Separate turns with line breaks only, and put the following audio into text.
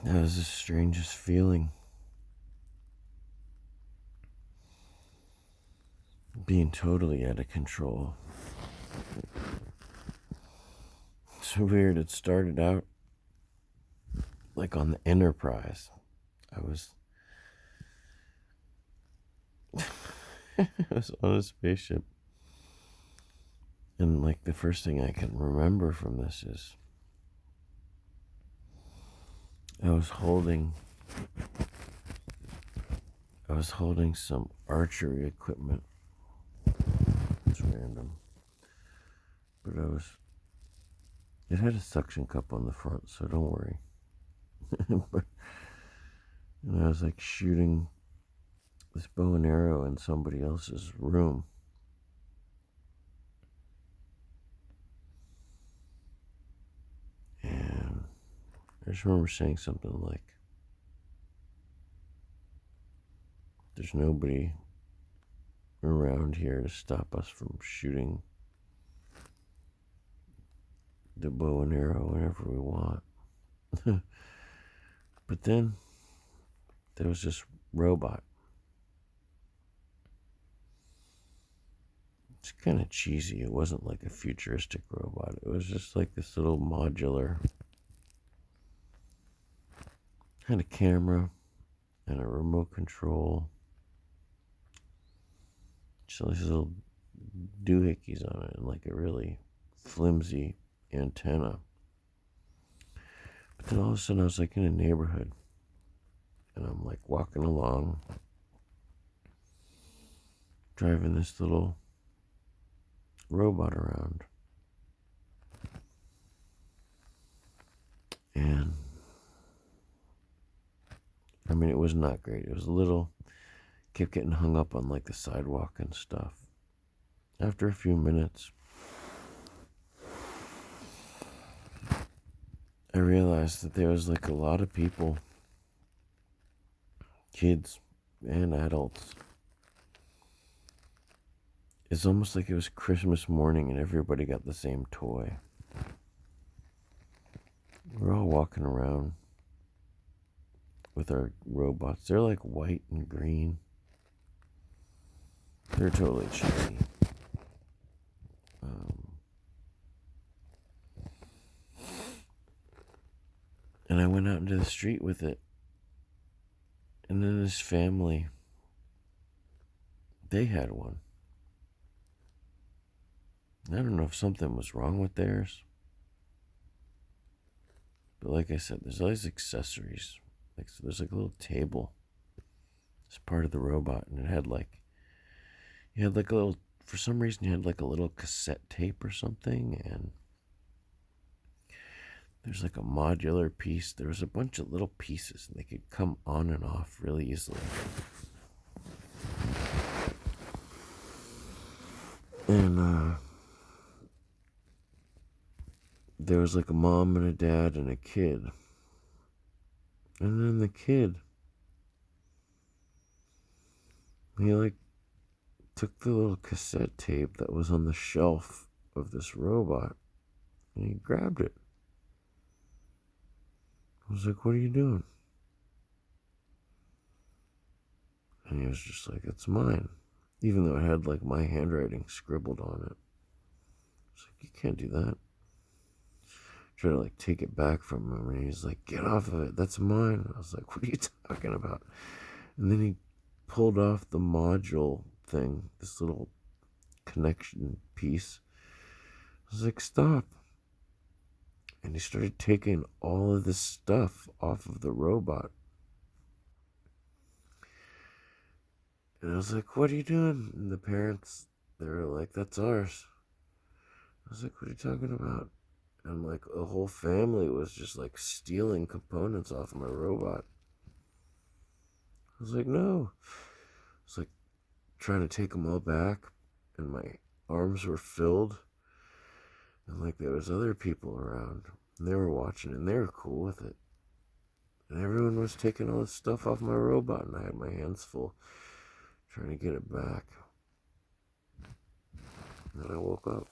That was the strangest feeling. Being totally out of control. It's weird. It started out like on the Enterprise. I was I was on a spaceship. And like the first thing I can remember from this is I was holding some archery equipment. It's random. But it had a suction cup on the front, so don't worry. And I was like shooting this bow and arrow in somebody else's room. And I just remember saying something like, there's nobody around here to stop us from shooting the bow and arrow whenever we want. But then there was this robot. It's kind of cheesy. It wasn't like a futuristic robot. It was just like this little modular. Had a camera and a remote control. So these little doohickeys on it and like a really flimsy antenna. But then all of a sudden I was like in a neighborhood and I'm like walking along, driving this little robot around. And I mean, it was not great. It was a little, kept getting hung up on like the sidewalk and stuff. After a few minutes, I realized that there was like a lot of people, kids and adults. It's almost like it was Christmas morning and everybody got the same toy. We're all walking around with our robots. They're like white and green. They're totally shiny. And I went out into the street with it. And then this family, they had one. I don't know if something was wrong with theirs. But like I said, there's all these accessories. Like, so there's like a little table. It's part of the robot. And it had like, you had like a little, for some reason you had like a little cassette tape or something. And there's like a modular piece. There was a bunch of little pieces and they could come on and off really easily. And there was like a mom and a dad and a kid. And then the kid, he like took the little cassette tape that was on the shelf of this robot and he grabbed it. I was like, what are you doing? And he was just like, it's mine. Even though it had like my handwriting scribbled on it. I was like, you can't do that. Try to like take it back from him and he's like, get off of it, that's mine. I was like, what are you talking about? And then he pulled off the module thing, this little connection piece. I was like, stop. And he started taking all of this stuff off of the robot. And I was like, what are you doing? And the parents, they were like, that's ours. I was like, what are you talking about? And like a whole family was just like stealing components off of my robot. I was like, no. I was like trying to take them all back, and my arms were filled. And like there was other people around, and they were watching, and they were cool with it. And everyone was taking all this stuff off my robot, and I had my hands full trying to get it back. And then I woke up.